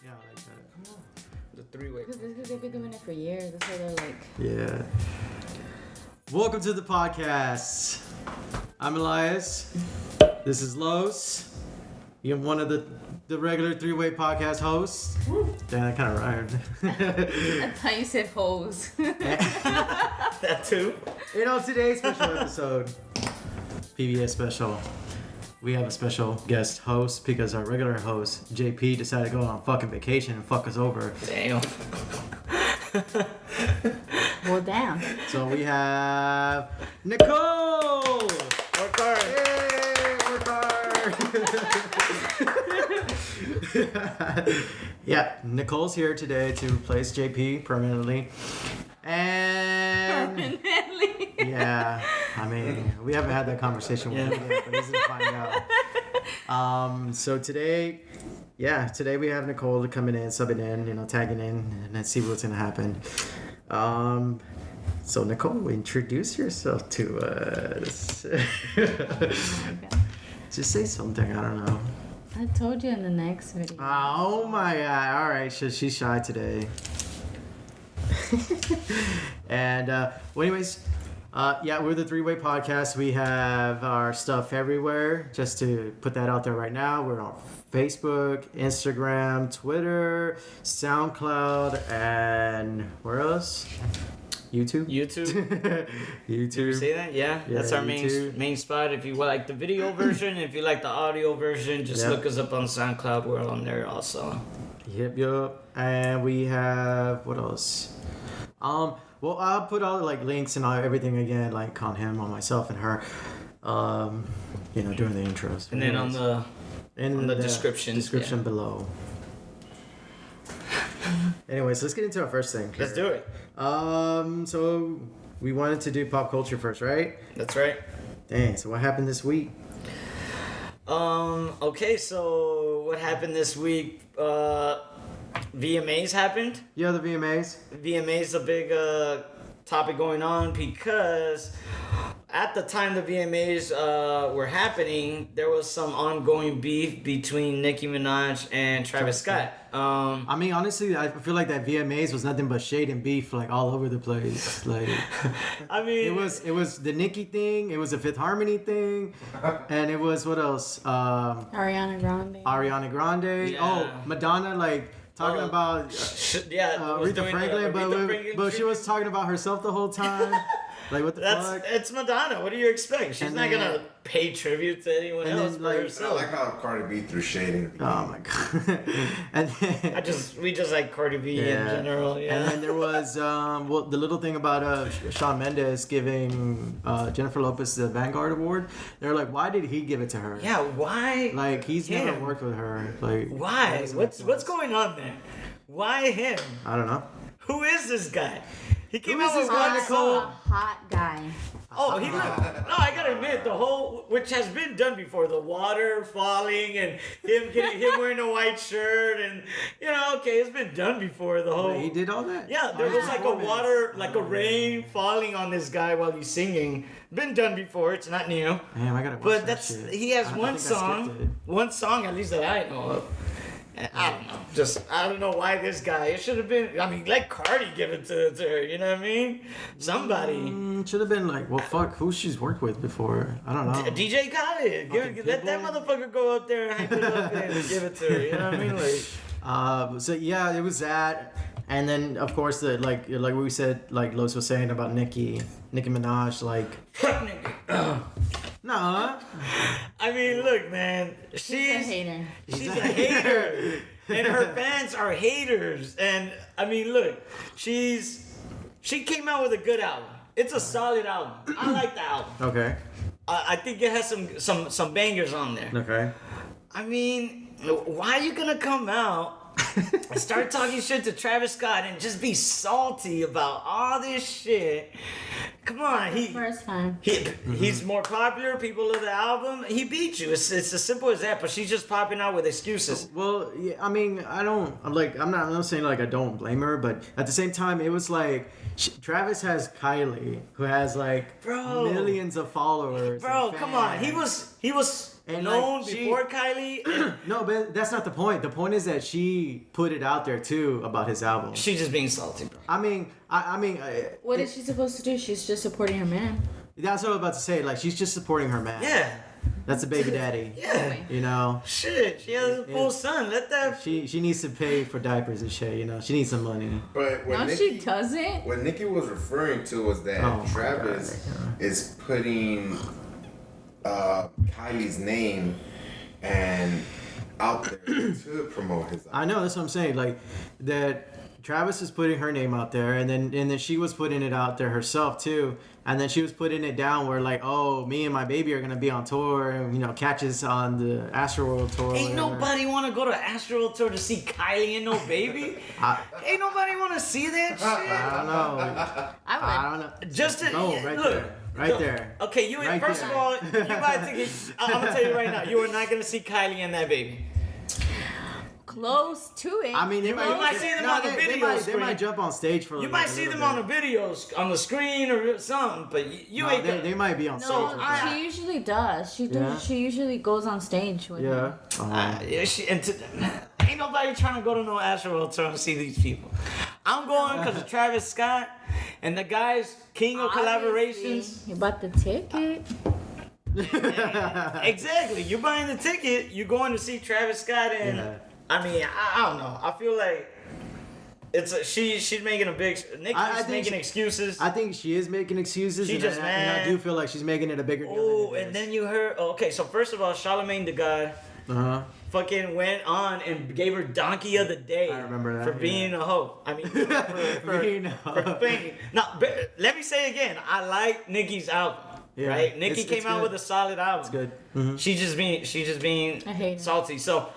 Yeah, I like that. Come on. The three-way. Because they've been doing it for years. That's why they're like. Yeah. Welcome to the podcast. I'm Elias. This is Los. You're one of the regular three-way podcast hosts. Damn, that kind of rhymed. I thought you said hoes. That too. You know, today's special episode, PBS special, we have a special guest host because our regular host, JP, decided to go on fucking vacation and fuck us over. Damn. Well, damn. So we have NICOLE! Work hard. Yay, work hard! Yeah, NICOLE's here today to replace JP permanently. And Permanently. yeah, I mean, we haven't had that conversation with him yet, but he's gonna find out. So today we have NICOLE coming in, subbing in, tagging in, and then see what's gonna happen. So NICOLE, introduce yourself to us. Just say something, I don't know. I told you in the next video. Oh my god, alright, she's shy today. And well, anyways, we're the three-way podcast. We have our stuff everywhere. Just to put that out there right now, we're on Facebook, Instagram, Twitter, SoundCloud, and where else? YouTube. YouTube. YouTube. Did you say that? Yeah. That's our main spot. If you like the video version, if you like the audio version, just look us up on SoundCloud. We're on there also. Yep. And we have what else? Well, I'll put all links and everything again, like on him, on myself, and her. During the intros. And then on the description below. Anyways, let's get into our first thing. Let's do it. So we wanted to do pop culture first, right? That's right. Dang. So what happened this week? Okay, so what happened this week? VMAs happened. Yeah, the VMAs. VMA's a big topic going on because at the time the VMAs were happening, there was some ongoing beef between Nicki Minaj and Travis Scott. I mean, honestly, I feel like that VMAs was nothing but shade and beef, all over the place. I mean, it was the Nicki thing, it was a Fifth Harmony thing, and it was what else? Ariana Grande. Yeah. Oh, Madonna, talking about Aretha Franklin, but she was talking about herself the whole time. What the fuck? It's Madonna. What do you expect? She's not gonna pay tribute to anyone else for I herself. like how Cardi B threw shade in the beginning. Oh my god! And then, we just like Cardi B in general. Yeah. And then there was the little thing about Shawn Mendes giving Jennifer Lopez the Vanguard Award. They're like, why did he give it to her? Yeah, why? He's never worked with her. Why? What's going on there? Why him? I don't know. Who is this guy? He came out Who is with this guy, one Nicole? A hot guy. Oh, he looked. No, I gotta admit, the whole, which has been done before, the water falling and him wearing a white shirt, and it's been done before. The whole. Wait, he did all that? Yeah, there was a rain falling on this guy while he's singing. Been done before. It's not new. Damn, I gotta watch But that shit. he has I one think I skipped it. one song at least that I know of. And I don't know. I don't know why this guy. It should have been. I mean, let Cardi give it to her. You know what I mean? Somebody. Should have been fuck, who she's worked with before. I don't know. DJ Khaled. Let that motherfucker go up there and hype it up and give it to her. You know what I mean? So yeah, it was that. And then of course the like we said, Los was saying about Nicki Minaj, Fuck nigga. Nah. I mean, look, man. She's a hater. She's a hater. And her fans are haters. And I mean, look, she came out with a good album. It's a solid album. I like the album. Okay. I think it has some bangers on there. Okay. I mean, why are you gonna come out and start talking shit to Travis Scott and just be salty about all this shit Come on, First time. he's more popular. People love the album. He beat you. It's as simple as that. But she's just popping out with excuses. Well, yeah, I mean, I'm not saying like I don't blame her, but at the same time, it was like Travis has Kylie, who has like millions of followers. Bro, come on. He was And, known like, before Kylie. And No, but that's not the point. The point is that she put it out there too about his album. she's just being salty, bro. I mean, What is she supposed to do? She's just supporting her man. That's what I was about to say. Like, she's just supporting her man. Yeah. That's a baby daddy. Yeah. You know, Shit. She has a full son. Let that. she needs to pay for diapers and shit. You know, she needs some money. But No, she doesn't. what Nikki was referring to was that Oh, my Travis God. is putting Kylie's name and out there to promote his album. I know, that's what I'm saying. Like, that Travis is putting her name out there, and then she was putting it out there herself too, and then she was putting it down where like, oh, me and my baby are gonna be on tour, and catch us on the Astroworld tour. Ain't whatever. nobody want to go to Astroworld Tour to see Kylie and no baby. Ain't nobody want to see that shit. I don't know. I would. I don't know. Just to right look, there. Right there. Okay, you Right first there. of all, you might think I'm gonna tell you right now, you are not gonna see Kylie and that baby. Close to it. I mean, they might see them on the video they might screen. jump on stage for. You like, might a see little them on the bit. videos on the screen or something, but you ain't. They might be on no, stage. with her. she usually does. She does. Yeah? She usually goes on stage with Yeah. him. Yeah, ain't nobody trying to go to no Astroworld Tour and see these people. I'm going because of Travis Scott and the guy's king of collaborations. You bought the ticket. Exactly. You're buying the ticket. You're going to see Travis Scott, and Yeah. I mean, I don't know. I feel like she's making a big. Nicki's I think making she- excuses. I think she is making excuses. She and just I, and I mad. do feel like she's making it a bigger deal. Oh, and then you heard. Okay, so first of all, Charlamagne the God fucking went on and gave her Donkey of the Day. I remember that, for being a hoe. I mean, for Being a hoe. for thinking. Now, but let me say again. I like Nicki's album. Yeah, Right, Nicki it's came out good. with a solid album. It's good. Mm-hmm. She's just being I hate her. salty. So,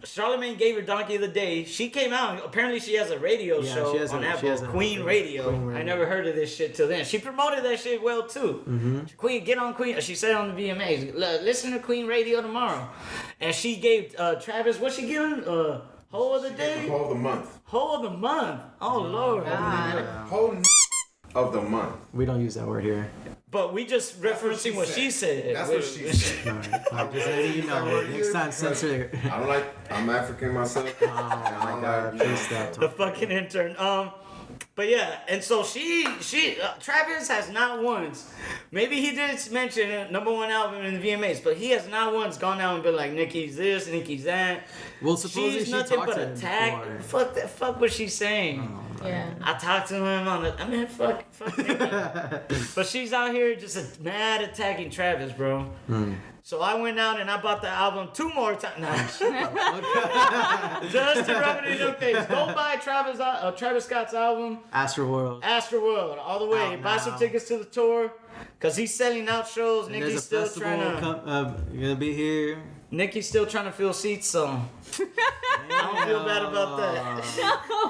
Charlamagne gave her Donkey of the Day. She came out. Apparently, she has a radio Yeah, show she has on a- she Apple, has a- Queen Radio. Queen Radio. I never heard of this shit till then. She promoted that shit well too. Mm-hmm. Queen, get on Queen. She said on the VMAs, listen to Queen Radio tomorrow. And she gave Travis, what's she giving? Hoe of the Day? Whole of the month. Hoe of the month. Oh Lord. Whole of the month. We don't use that word here. But we just referencing what she said. That's what she said. All right. I'm just letting you know. Next time, censor it. I don't like. I'm African myself. Oh my God! Please stop The talking. fucking intern. But yeah, and so Travis has not once, maybe he did mention a #1 album in the VMAs, but he has not once gone out and been like, Nicki's this, Nicki's that. Well, supposedly She's she nothing talked but to him attack. before. Fuck that. Fuck what she's saying. Yeah. I talked to him on the. I mean, fuck Nicki. But she's out here just mad attacking Travis, bro. So I went out and I bought the album 2 more times. Nah. Just to rub it in your face. Go buy Travis Scott's album, Astroworld. Astroworld, all the way. Out Buy now. some tickets to the tour, cause he's selling out shows. And there's Nicki's a still festival trying to. gonna be here. Nicki's still trying to fill seats, so I don't feel bad about that.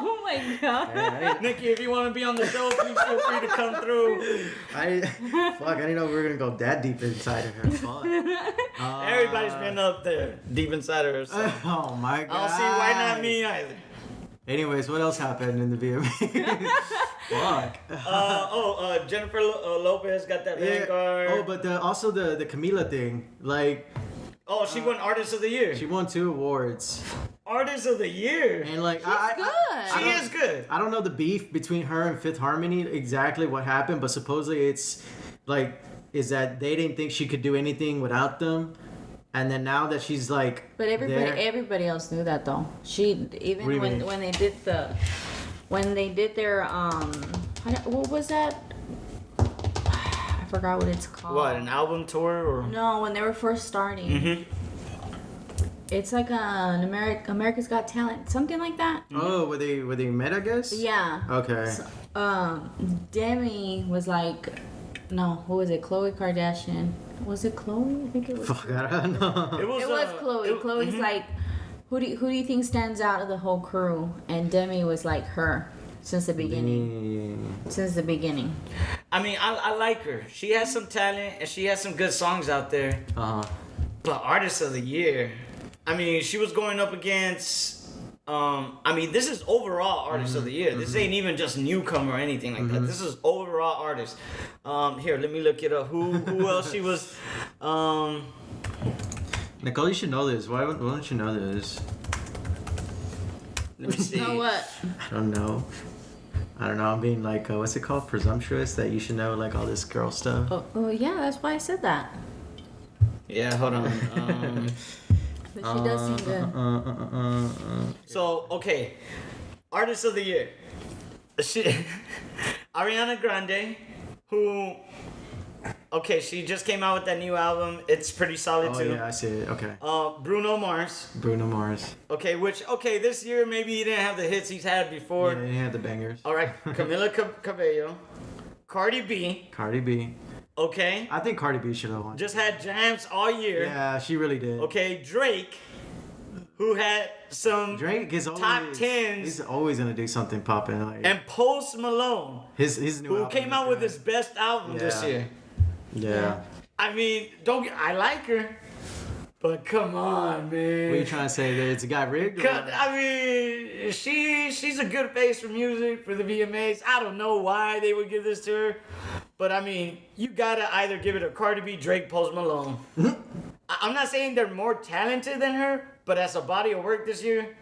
Oh my god. Nicki, if you want to be on the show, please feel free to come through. Fuck, I didn't know we were gonna go that deep inside of her. Fuck. Everybody's been up there, deep inside of her. So. Oh my God. I don't see why not me either. Anyways, what else happened in the VMA? Fuck. Jennifer Lopez got that Vanguard. Oh, but also the Camila thing. Like, Oh, she won Artist of the Year. she won 2 awards. Artist of the Year. And like, Good. She is good. I don't know the beef between her and Fifth Harmony exactly what happened, but supposedly it's like is that they didn't think she could do anything without them, and then now that she's like, But there- everybody else knew that though. She even What do you mean? when they did their what was that? I forgot what it's called. What, an album tour or? No, when they were first starting. Mm-hmm. It's like an America's Got Talent, something like that. oh, were they met? I guess. Yeah. Okay. Demi was like, no, who was it? Khloe Kardashian. Was it Khloe? I think it was. Fuck, I don't know. It was Khloe. Khloe's like, who do you think stands out of the whole crew? And Demi was like her since the beginning. Since the beginning. I mean, I like her. She has some talent and she has some good songs out there. But Artist of the Year, I mean, she was going up against. I mean, this is overall Artist of the Year. This ain't even just newcomer or anything like that. This is overall artist. Here, let me look it up. Who else she was? Nicole, you should know this. Why don't you know this? Let me see. Know what? I don't know. I'm being like, what's it called? Presumptuous that you should know like all this girl stuff. Oh yeah, that's why I said that. Yeah, hold on. But she does seem good. So, okay. Artist of the Year. Ariana Grande, who... Okay, she just came out with that new album. It's pretty solid, too. Oh, yeah, I see it. Okay. Bruno Mars. Okay, this year maybe he didn't have the hits he's had before. Yeah, he had the bangers. All right, Camila Cabello. Cardi B. Okay. I think Cardi B should have won. Just had jams all year. Yeah, she really did. Okay, Drake, who had some Drake is always, top 10s. He's always gonna do something popping. Like, and Post Malone, his new who album came is out with good. his best album this year. Yeah. I mean, I like her, but come on, man. What are you trying to say? That it's a guy rigged? I mean, she's a good face for music for the VMAs. I don't know why they would give this to her, but I mean, you gotta either give it to Cardi B, Drake, Post Malone. I'm not saying they're more talented than her, but as a body of work this year,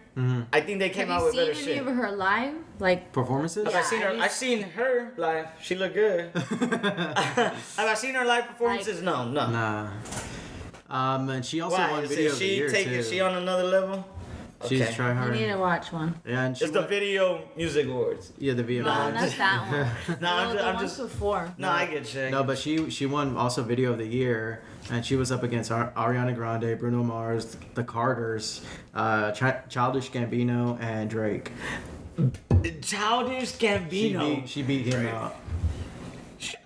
I think they came out with better shit. Have you seen any of her live? Like Performances? Yeah. I've seen her live. She looked good. Have I seen her live performances? No. Nah. And she also Why? won Is Video of the Year too. Is she on another level? She's Okay. try you hard. need to watch one. Yeah, and she It's the won- Video Music Awards. Yeah, the VMA. No, not that one. No, the I'm ones just. before. No, I get you. No, but she won also Video of the Year, and she was up against Ariana Grande, Bruno Mars, the Carters, Childish Gambino, and Drake. Childish Gambino. She beat him out.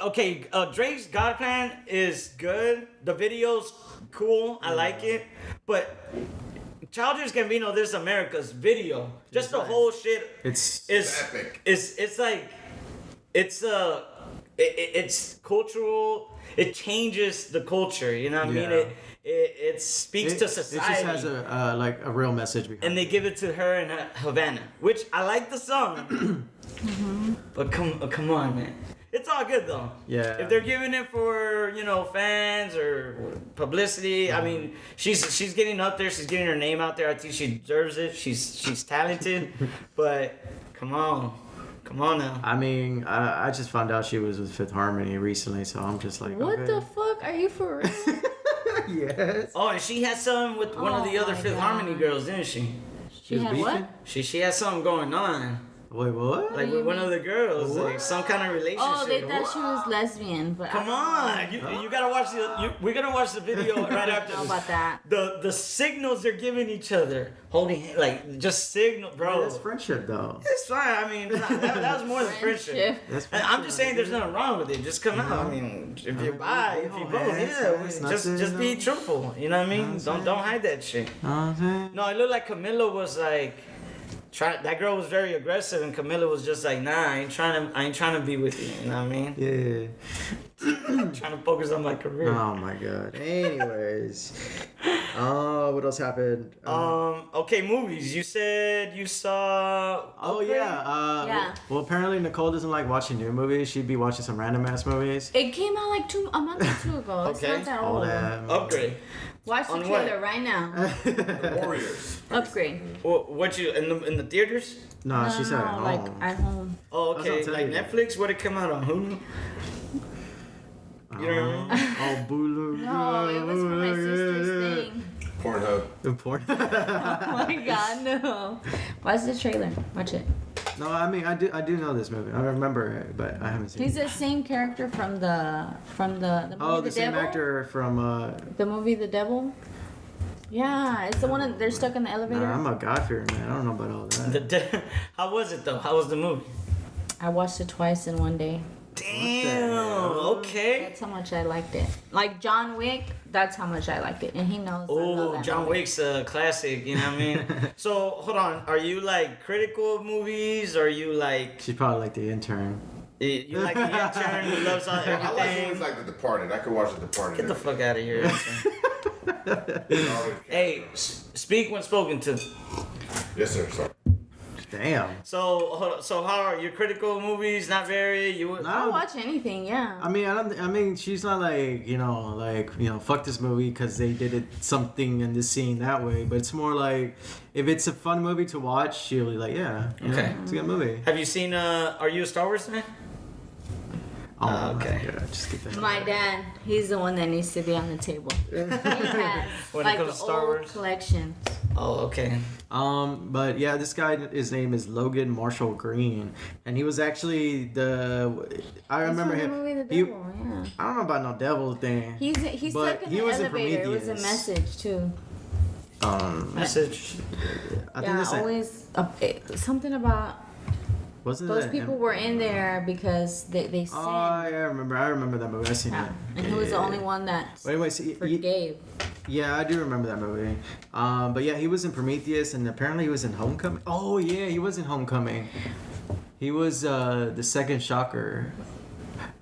Okay, Drake's God Plan is good. The video's cool. I like it. But Childish Gambino, This is America's video. Just the whole shit It's is epic. It's like it's cultural. It changes the culture. You know what I mean? Yeah. It speaks to It society. just has a real message behind And they give it to her in Havana, which I like the song. But come on, man. It's all good though. Yeah. If they're giving it for fans or publicity, I mean, she's getting up there. She's getting her name out there. I think she deserves it. She's talented, but come on now. I mean, I just found out she was with Fifth Harmony recently, so I'm just like, What okay. the fuck? Are you for real? Yes. Oh, and she had something with one of the Oh other my Fifth God. Harmony girls, didn't she? She had what? She had something going on, Wait, what? like with one of the girls, like some kind of relationship. Oh, they thought she was lesbian, but Come I don't on, you gotta watch we're gonna watch the video right after know this. about that. The signals they're giving each other, holding like just signal, bro. That's friendship, though. It's fine. I mean, that was more than friendship. That's And I'm just saying, there's nothing wrong with it. Just come out. I mean, if you buy, if you both, yeah, just be truthful. You know what I mean? Don't hide that shit. No, it looked like Camilla was like. That girl was very aggressive, and Camilla was just like, "Nah, I ain't trying to be with you." You know what I mean? Yeah. Trying to focus on my career. Oh my god. Anyways, what else happened? Okay, movies. You said you saw. Oh Upgrade? yeah. Yeah. Well, apparently Nicole doesn't like watching new movies. She'd be watching some random ass movies. It came out like a month or two ago. It's Okay. not that All old. that. Upgrade. Watch the On trailer what? right now. Warriors. Upgrade. What you in the theaters? No, she said at home. like at home. Oh, That's okay. what I'm Like telling Netflix. What it come out on Hulu? You know what I mean? Oh, Bulu. No, it was for my sister's thing. Pornhub. The porn. Oh my god, no. Watch the trailer. Watch it. No, I mean I do know this movie. I remember it, but I haven't seen He's it. the same character from the movie Oh, the same Devil. actor from The movie The Devil. Yeah, it's the one that they're stuck in the elevator. I'm a God-fearing man. I don't know about all that. How was it though? How was the movie? I watched it twice in one day. Damn. Okay. That's how much I liked it. Like John Wick, that's how much I liked it, and he knows. I love Oh, that John movie. Wick's a classic. You know what I mean? So hold on. Are you like critical of movies? Or are you like? She's probably like the intern. You like the intern who loves all I like everything. movies like The Departed. I could watch The Departed. Get the fuck out of here. Hey, speak when spoken to. Yes, sir. Sorry. Damn. So how are you critical of movies? Not very. You would. I'll watch anything, yeah. I mean, she's not like, fuck this movie because they did it something in this scene that way. But it's more like, if it's a fun movie to watch, she'll be like, yeah, Okay. it's a good movie. Have you seen? Are you a Star Wars fan? Oh, okay. Yeah, just get that. My dad, he's the one that needs to be on the table. He has When it like comes the to Star old Wars? collection. Oh, okay. But yeah, this guy, his name is Logan Marshall Green, and he was actually I remember He's him. from the movie The he- Devil, yeah. I don't know about no devil thing. He's but stuck in he the was in elevator. It was a Prometheus. message too. Message. I think Yeah, that's always something about wasn't those that people were in there because they sinned. Oh, yeah, I remember that movie. I seen Yeah. it. And he was the only one that But anyways, forgave. yeah, I do remember that movie. But yeah, he was in Prometheus, and apparently he was in Homecoming. Oh yeah, he was in Homecoming. He was the second Shocker.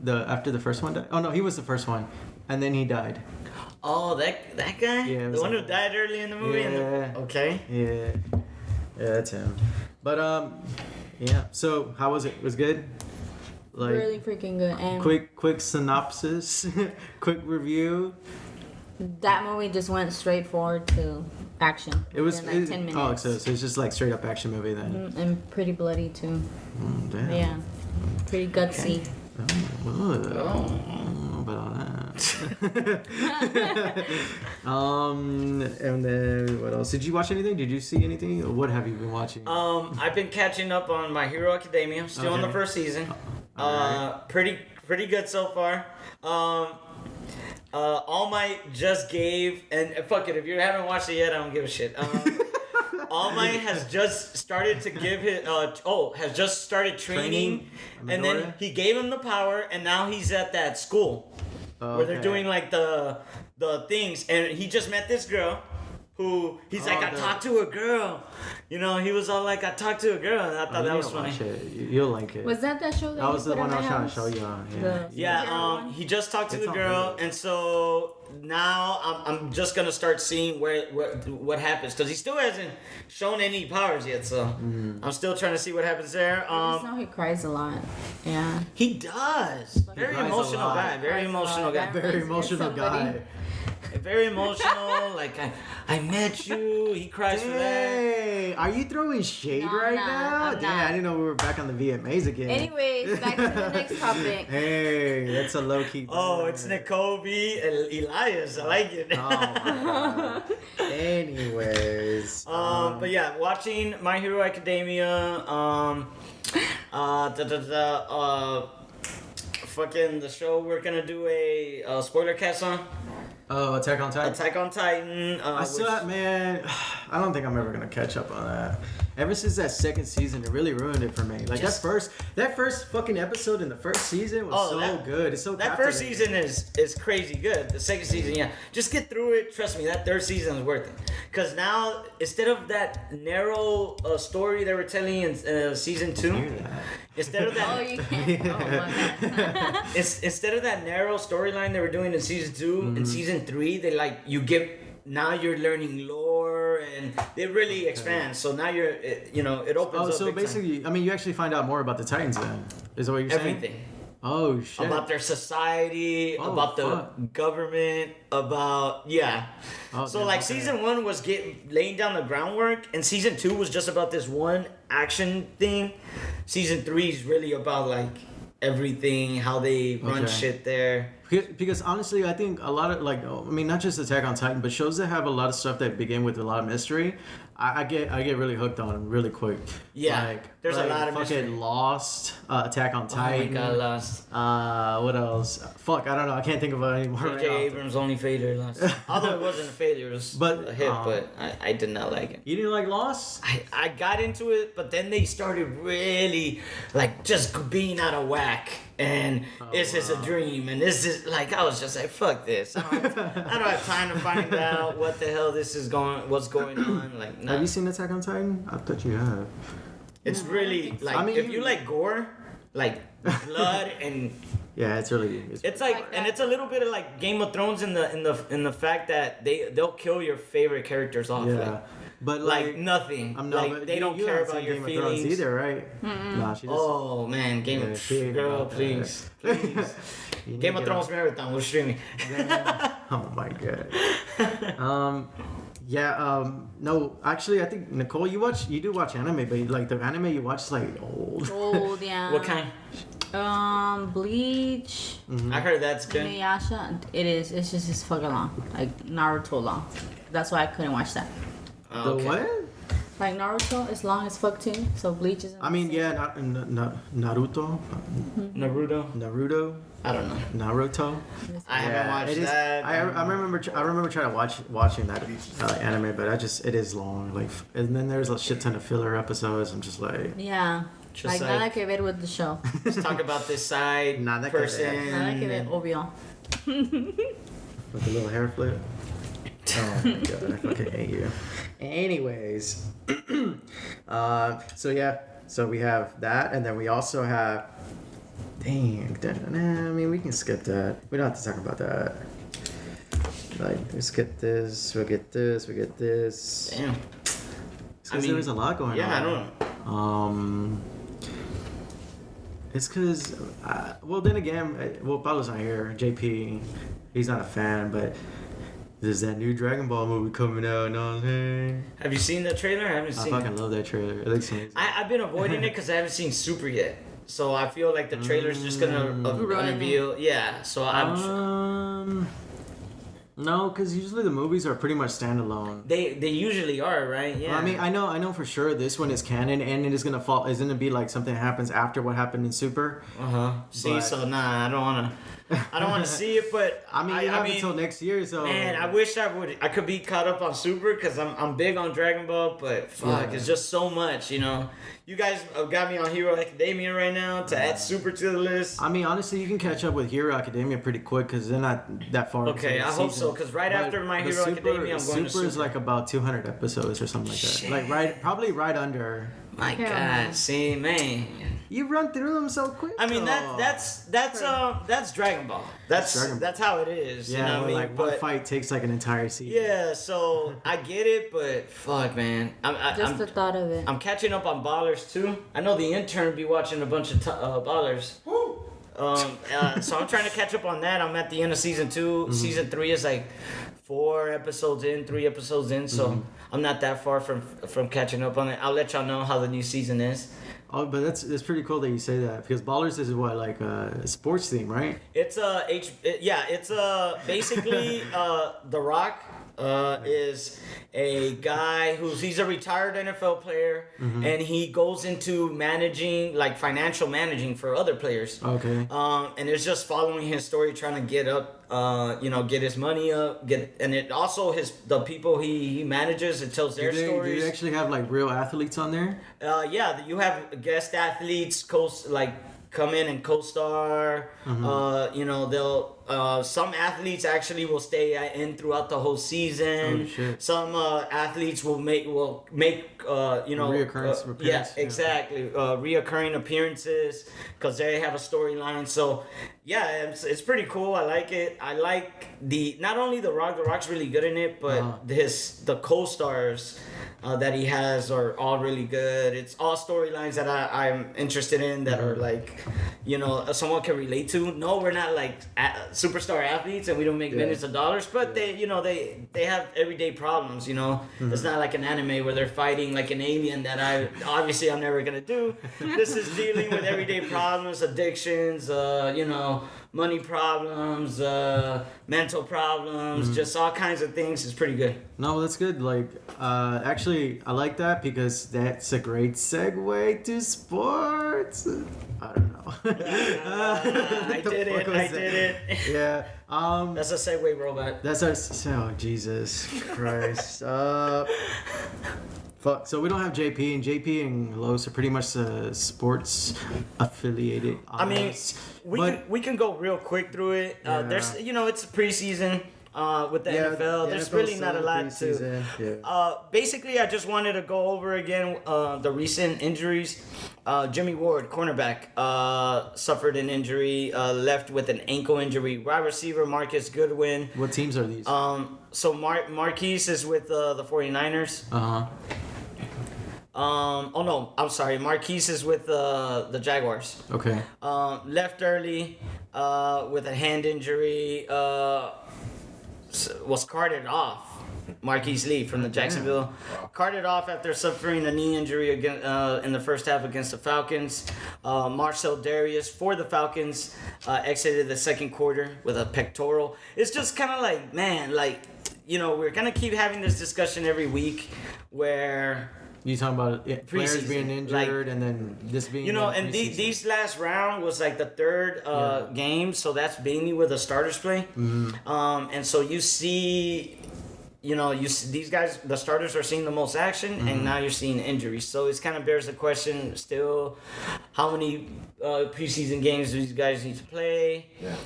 After the first one died. Oh no, he was the first one, and then he died. Oh, that guy. Yeah, it the was one who like- died early in the movie. Yeah. Okay. Yeah, that's him. But yeah. So how was it? Was it good? Like Really freaking good. And quick synopsis, quick review. that movie just went straight forward to action. It was within, like 10 minutes. Oh, so it's just like straight up action movie then. And pretty bloody too. Damn. Yeah. Pretty gutsy. Oh, I don't know about all that. And then what else? Did you watch anything? Did you see anything? Or what have you been watching? I've been catching up on My Hero Academia. Still in the Okay. first season. Alright. Pretty good so far. All Might just gave, and fuck it, if you haven't watched it yet, I don't give a shit. All Might has just started to give his, has just started training, and then Midoriya? he gave him the power, and now he's at that school where they're Okay. doing like the things, and he just met this girl. Who he's like, I talked to a girl, he was all like, I talked to a girl, and I thought that was funny. You'll like it. Was that show that That you was the put one on I was my trying to house? show you on. Yeah. The- Yeah, he just talked to It's the on girl, Hulu. and so now I'm just gonna start seeing what happens because he still hasn't shown any powers yet. So I'm still trying to see what happens there. I just know he cries a lot. Yeah. He does. Very cries a emotional lot. guy. Very Cries a emotional lot. guy. Very There's emotional guy. somebody- Very emotional. Like I met you. He cries for that. Hey, are you throwing shade No, right I'm not. now? I'm Damn, not. I didn't know we were back on the VMAs again. Anyways, back to the next topic. Hey, that's a low key. Oh, it's NICOLE Elias. I like it. Oh my God. Anyways. But yeah, watching My Hero Academia. Fucking the show we're gonna do a spoiler cast on. Oh, Attack on Titan. Attack on Titan. I still, man, I don't think I'm ever gonna catch up on that. Ever since that second season, it really ruined it for me. Like Just- that first fucking episode in the first season was Oh, so that- good. It's so that first captivating. season is crazy good. The second season, yeah, just get through it. Trust me, that third season is worth it. Cause now instead of that narrow story they were telling in season 2, Hear that. instead of Oh, that. you can't. Oh, my bad. Instead of that narrow storyline they were doing in season 2, in season 3, they now you're learning lore and it really expands. So now it opens Oh, up. so big time. basically, I mean, you actually find out more about the Titans then. Is that what you're saying? Everything. Oh shit. About their society, Oh, about the fuck. government, about Oh, so damn, like okay. season 1 was laying down the groundwork, and season 2 was just about this one action thing. Season 3 is really about like everything, how they run Okay. shit there. Because honestly, I think a lot of not just Attack on Titan, but shows that have a lot of stuff that begin with a lot of mystery. I get really hooked on them really quick. Yeah, there's a lot of fucking mystery. Lost, Attack on Titan. Oh my god, Lost. What else? Fuck, I don't know. I can't think of it anymore. J.J. right now. Abrams' only failure, Lost. Although it wasn't a failure, it was But, a hit, but I did not like it. You didn't like Lost? I got into it, but then they started really like just being out of whack. And is this a dream? And this is like I was just like, fuck this. I don't have time to find out what's going on. Like, nah. Have you seen Attack on Titan? I thought you have. It's really like I mean, if you- you like gore, like blood and. Yeah, it's really. It's like, and it's a little bit of like Game of Thrones in the fact that they'll kill your favorite characters off. Yeah. But like nothing. I'm like not. they don't care haven't about seen your Game of Thrones feelings either, right? Nah, she just. Oh man, she ain't Girl, about that. please. You need Game to of get Thrones marathon. We're streaming. Oh my god. No, actually, I think Nicole, you do watch anime, but like the anime you watch is like old. Old, yeah. What kind? Bleach. I heard that's good. Inuyasha. It is. It's just as fucking long. Like Naruto long. That's why I couldn't watch that. Oh, okay. The what? Like Naruto is long as fuck too. So Bleach is. I mean, yeah, Naruto. Naruto. I don't know. Naruto. I haven't watched it is, that. I remember trying to watching that anime, but it is long. Like, and then there's a shit ton of filler episodes. I'm just like, Yeah. Just like nada que ver with the show. Let's talk about this side Nada que ver. person. Nada que ver, obvio. with the little hair flip. Oh my god, I fucking hate you. Anyways, so we have that, and then we also have. Dang, I mean, we can skip that. We don't have to talk about that. Like, we skip this, we'll get this, we get this. Damn. Because there was a lot going on. Yeah, I don't know. It's because, well, then again, Paulo's not here. JP, he's not a fan, but there's that new Dragon Ball movie coming out. You know what I'm saying? Have you seen the trailer? I haven't seen I fucking love that trailer. It looks amazing. I've been avoiding it because I haven't seen Super yet. So I feel like the trailer's just gonna reveal. Yeah, so I'm. No, because usually the movies are pretty much standalone. They usually are, right? Yeah. I mean, I know for sure this one is canon, and it is gonna fall. Is gonna be like something that happens after what happened in Super. See, but- so nah, I don't wanna see it, but I mean, you have until next year, so. Man, I wish I could be caught up on Super because I'm big on Dragon Ball, but fuck, it's just so much, you know. You guys have got me on Hero Academia right now to add Super to the list. I mean, honestly, you can catch up with Hero Academia pretty quick because they're not that far. Okay, into the I hope season. so, because right after My Hero Academia, I'm going to Super is like about 200 episodes or something like that. Shit. Like probably right under. My Yeah. God, see, man. You run through them so quick. I mean though. that's Dragon Ball. That's how it is. Yeah, you know what I mean? like one fight takes like an entire season. Yeah, so I get it, but fuck, man. Just the thought of it. I'm catching up on Ballers too. I know the intern be watching a bunch of Ballers. Woo! So I'm trying to catch up on that. I'm at the end of season 2. Mm-hmm. Season 3 is like 3 episodes in, so Mm-hmm. I'm not that far from catching up on it. I'll let y'all know how the new season is. Oh, but that's pretty cool that you say that because Ballers is what like a sports theme, right? It's basically The Rock is a guy he's a retired NFL player, and he goes into managing, like financial managing for other players. Okay. And it's just following his story, trying to get up, get his money up, and it also the people he manages. It tells their Do stories. you actually have like real athletes on there? Yeah, you have guest athletes, come in and co-star. They'll some athletes actually will stay in throughout the whole season. Oh, shit. Some athletes will make Reoccurrence appearance, yeah, exactly, reoccurring appearances because they have a storyline. So yeah, it's pretty cool. I like it. I like not only The Rock. The Rock's really good in it, but the co-stars that he has are all really good. It's all storylines that I'm interested in that are like, someone can relate to. No, we're not like superstar athletes and we don't make millions of dollars, but they have everyday problems. It's not like an anime where they're fighting like an alien that I'm never gonna do. This is dealing with everyday problems, addictions, money problems, mental problems, just all kinds of things. It's pretty good. No, that's good. Like, actually, I like that because that's a great segue to sports. I don't know. I did it. Yeah. That's a segue robot. Oh, Jesus Christ. Fuck. So we don't have JP, and JP and Los are pretty much sports affiliated. I mean, we can go real quick through it. There's it's preseason. with the NFL. There's NFL really not a lot to. preseason, yeah. Basically, I just wanted to go over again the recent injuries. Jimmy Ward, cornerback, suffered an injury, left with an ankle injury. Wide receiver Marcus Goodwin. What teams are these? So Marquise is with the 49ers. Oh no, I'm sorry. Marquise is with the Jaguars. Okay. Left early with a hand injury. Was carted off. Marquise Lee from the Jacksonville carted off after suffering a knee injury again in the first half against the Falcons. Marcel Darius for the Falcons exited the second quarter with a pectoral. It's just kind of like, man, like, you know, we're gonna keep having this discussion every week where. You talking about players Preseason, being injured and then this being you know, in and preseason. these last round was like the third game, so that's mainly where the starters play. And so you see, you know, these guys, the starters are seeing the most action, and now you're seeing injuries. So it kind of bears the question still, how many preseason games do these guys need to play? Yeah.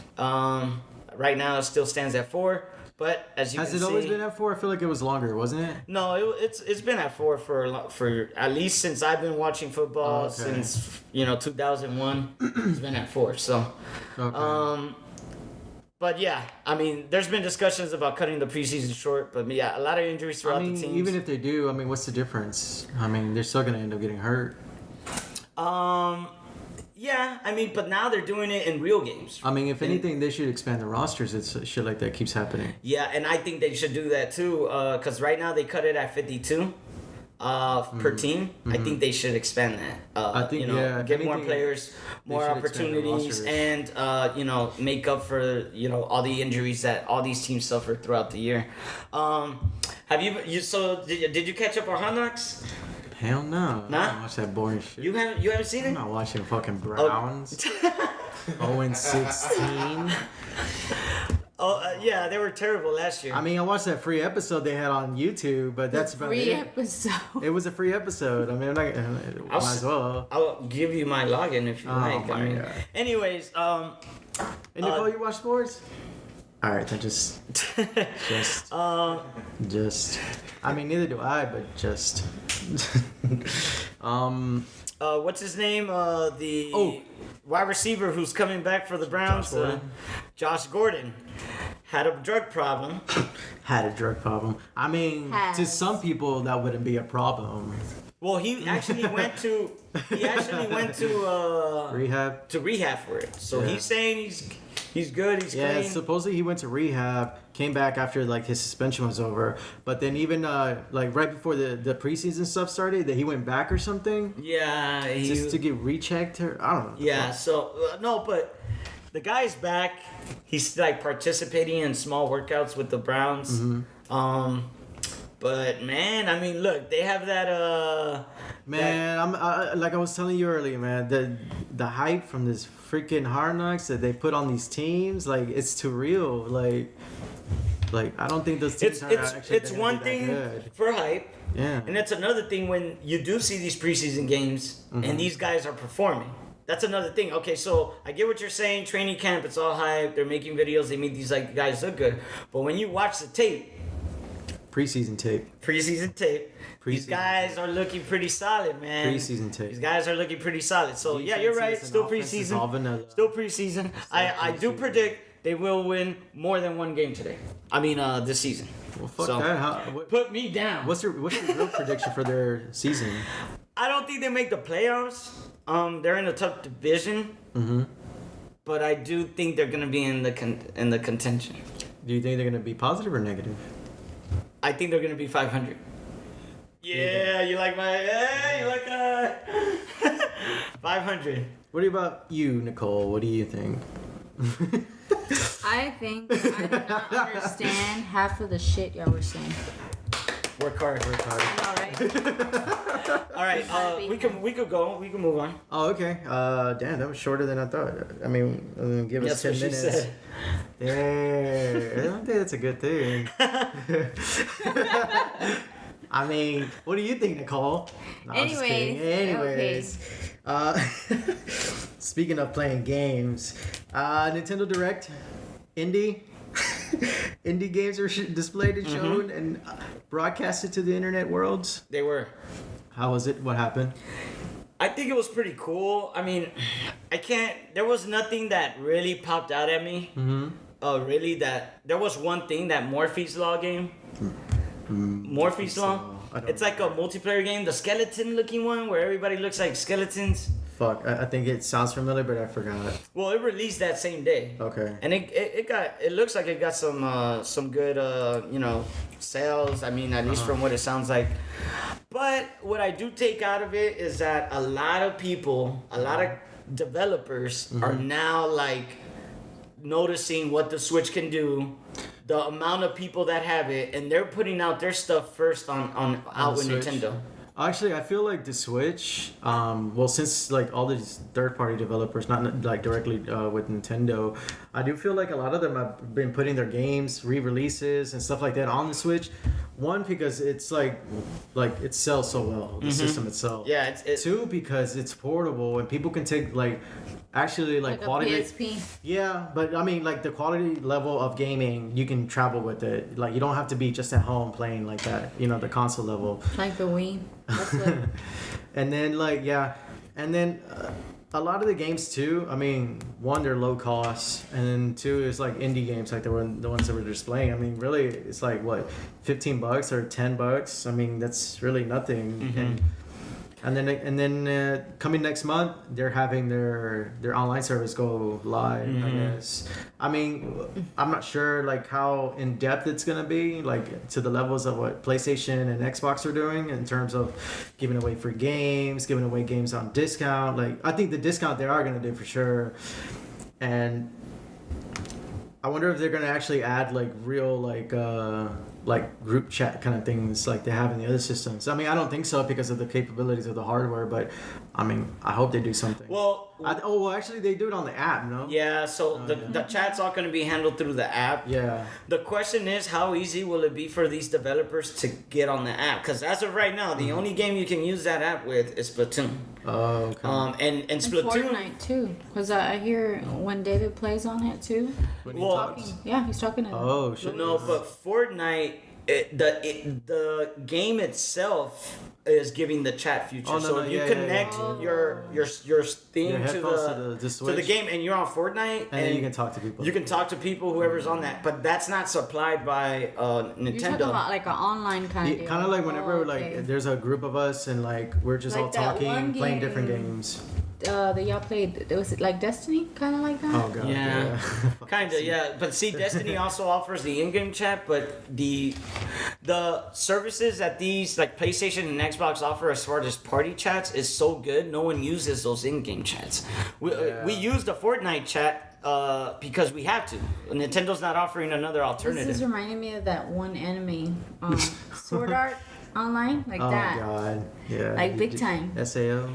Right now it still stands at 4. But as you Has can it see, always been at 4? I feel like it was longer, wasn't it? No, it's been at 4 for at least since I've been watching football since 2001. It's been at 4. So, but yeah, I mean, there's been discussions about cutting the preseason short, but yeah, a lot of injuries throughout the teams. Even if they do, I mean, what's the difference? I mean, they're still gonna end up getting hurt. Yeah, I mean, but now they're doing it in real games. I mean, if anything, they should expand the rosters. It's shit like that keeps happening. Yeah, and I think they should do that too, because right now they cut it at 52 per team. I think they should expand that. I think, give more players more should expand the opportunities, rosters. and make up for all the injuries that all these teams suffered throughout the year. Have did you catch up on HardKnocks? Hell no. Nah? I don't watch that boring shit. You haven't seen I'm it? not watching fucking Browns. 0-16. Yeah, they were terrible last year. I mean, I watched that free episode they had on YouTube, but that's about Free it. episode. It was a free episode. I mean, I'm not, might as well. I'll give you my login if you like. my God. Anyways, And Nicole, you watch sports? All right, then just. I mean, neither do I, but just. what's his name? The wide receiver who's coming back for the Browns, Josh Gordon, had a drug problem. Had a drug problem. I mean, to some people that wouldn't be a problem. Well, he actually went to Rehab. to rehab for it. So he's saying he's good. He's Yeah, clean. supposedly he went to rehab, came back after like his suspension was over, but then even like right before the preseason stuff started, that he went back or something. Yeah, Just to get rechecked or I don't know. Yeah, so no, but the guy's back. He's like participating in small workouts with the Browns. But man, I mean, look, they have that. Man, I'm like I was telling you earlier, man. The hype from this freaking HardKnocks that they put on these teams, like it's too real. Like I don't think those teams are actually. It's gonna one be that thing good. for hype. Yeah. And it's another thing when you do see these preseason games and these guys are performing. That's another thing. Okay, so I get what you're saying. Training camp, it's all hype. They're making videos. They make these like guys look good. But when you watch the tape. Preseason tape. These guys are looking pretty solid, man. Preseason tape. These guys are looking pretty solid. So yeah, you're right. Still preseason. Still preseason. I do predict they will win more than one game today. I mean, this season. Well, fuck that. Put me down. What's your real prediction for their season? I don't think they make the playoffs. They're in a tough division. But I do think they're gonna be in the contention. Do you think they're gonna be positive or negative? I think they're gonna be 500. Yeah, you like my? Hey, you like 500. What about you, Nicole? What do you think? I think I do not understand half of the shit y'all were saying. Work hard. All right. All right. We could go. We can move on. Oh, okay. Damn, that was shorter than I thought. I mean, give us 10 minutes. Said. Yeah, I don't think that's a good thing. I mean, what do you think, Nicole? No, I'm just kidding. Anyways. Speaking of playing games, Nintendo Direct, Indie. indie games are displayed and shown and broadcasted to the internet worlds. They were. How was it? What happened? I think it was pretty cool. I mean, there was nothing that really popped out at me. Really, there was one thing, that Morphe's Law game. Morphe's Law? It's like a multiplayer game, the skeleton looking one where everybody looks like skeletons. Fuck, I think it sounds familiar, but I forgot. Well, it released that same day. Okay. And it looks like it got some good, sales. I mean, at least from what it sounds like. But what I do take out of it is that a lot of developers are now like noticing what the Switch can do, the amount of people that have it, and they're putting out their stuff first out with Switch. Nintendo. Actually, I feel like the Switch, since like all these third-party developers, not like directly with Nintendo, I do feel like a lot of them have been putting their games, re-releases, and stuff like that on the Switch. One, because it's like it sells so well, the system itself. Yeah, it's Two, because it's portable and people can take actually Like quality. a PSP. Yeah, but I mean, like the quality level of gaming, you can travel with it. Like you don't have to be just at home playing like that. You know, the console level. Like the Wii. That's what. And then a lot of the games too. I mean, one, they're low cost, and then two is like indie games, like the ones that we're displaying. I mean, really, it's like what, $15 or $10. I mean, that's really nothing. And then coming next month, they're having their online service go live. I guess. I mean, I'm not sure like how in depth it's gonna be, like to the levels of what PlayStation and Xbox are doing in terms of giving away free games, giving away games on discount. Like I think the discount they are gonna do for sure, and I wonder if they're gonna actually add like real like group chat kind of things like they have in the other systems. I mean, I don't think so because of the capabilities of the hardware, but I mean, I hope they do something. well. Actually, they do it on the app, no? Yeah, so the chat's all going to be handled through the app. Yeah. The question is, how easy will it be for these developers to get on the app? Because as of right now, the only game you can use that app with is Splatoon. Oh, okay. And And Splatoon. Fortnite too, because I hear when David plays on it too. When he well, talks? Yeah, he's talking to them. Oh, shit. No, but Fortnite, the game itself is giving the chat feature. Oh, no, so no, if you yeah, connect yeah, your thing Your to headphones the Switch, game, and you're on Fortnite, and then you can talk to people. You can talk to people, whoever's on that, but that's not supplied by Nintendo. You're talking about like an online kind of deal. Kind of like whenever okay. like there's a group of us and like we're just Like all that talking, one playing game. different games. That y'all played, was it like Destiny, kind of like that? Oh god. Yeah, kind of, yeah. But see, Destiny also offers the in-game chat, but the services that these like PlayStation and Xbox offer as far as party chats is so good. No one uses those in-game chats. We use the Fortnite chat because we have to. Nintendo's not offering another alternative. This is reminding me of that one anime, Sword Art Online, like Oh that. god. Yeah. Like big time. SAO.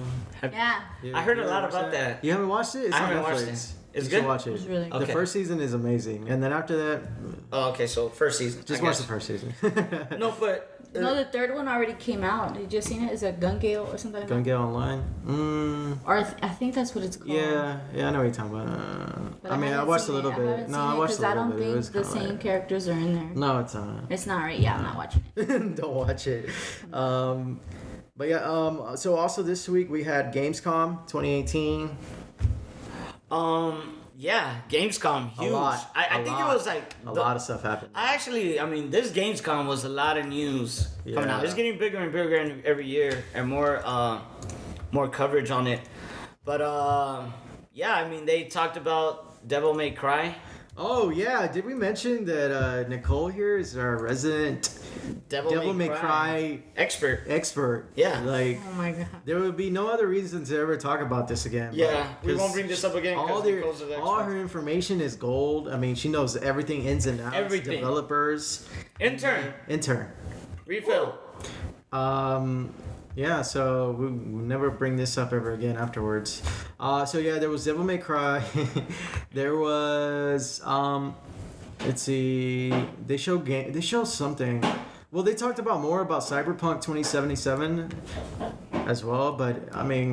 Yeah. I heard You a lot watched about that. You haven't watched it? It's I on haven't watched Netflix. it. It's You should good? watch it. It's really good. The Okay. first season is amazing, and then after that, Oh, okay, so first season. just I watch guess. the first season. No, but No, the third one already came out. Did you seen it? Is it Gun Gale or something like Gonna that? get online. Or I think that's what it's called. Yeah, I know what you're talking about. But I mean, I haven't watched a seen little it. bit. haven't No, seen I it watched a 'cause I little don't bit. It think was the kinda same like- characters are in there. No, it's not. It's not right. Yeah, I'm not watching it. Don't watch it. But yeah, so also this week we had Gamescom 2018. yeah, Gamescom, huge. lot, I a think lot. it was like A lot of stuff happened. I mean, this Gamescom was a lot of news coming out. Yeah. It's getting bigger and bigger every year, and more coverage on it. But yeah, I mean, they talked about Devil May Cry. Oh yeah, did we mention that Nicole here is our resident Devil May Cry expert. expert? Yeah. Like Oh my god. there would be no other reason to ever talk about this again. Yeah, we 'cause won't bring this up again All, because Nicole's an all expert. her information is gold. I mean, she knows everything ins and outs. Everything. Developers. Intern, Intern. refill. Yeah, so we'll never bring this up ever again afterwards. So yeah, there was Devil May Cry. There was let's see, they show something. Well, they talked about more about Cyberpunk 2077. as well. But I mean,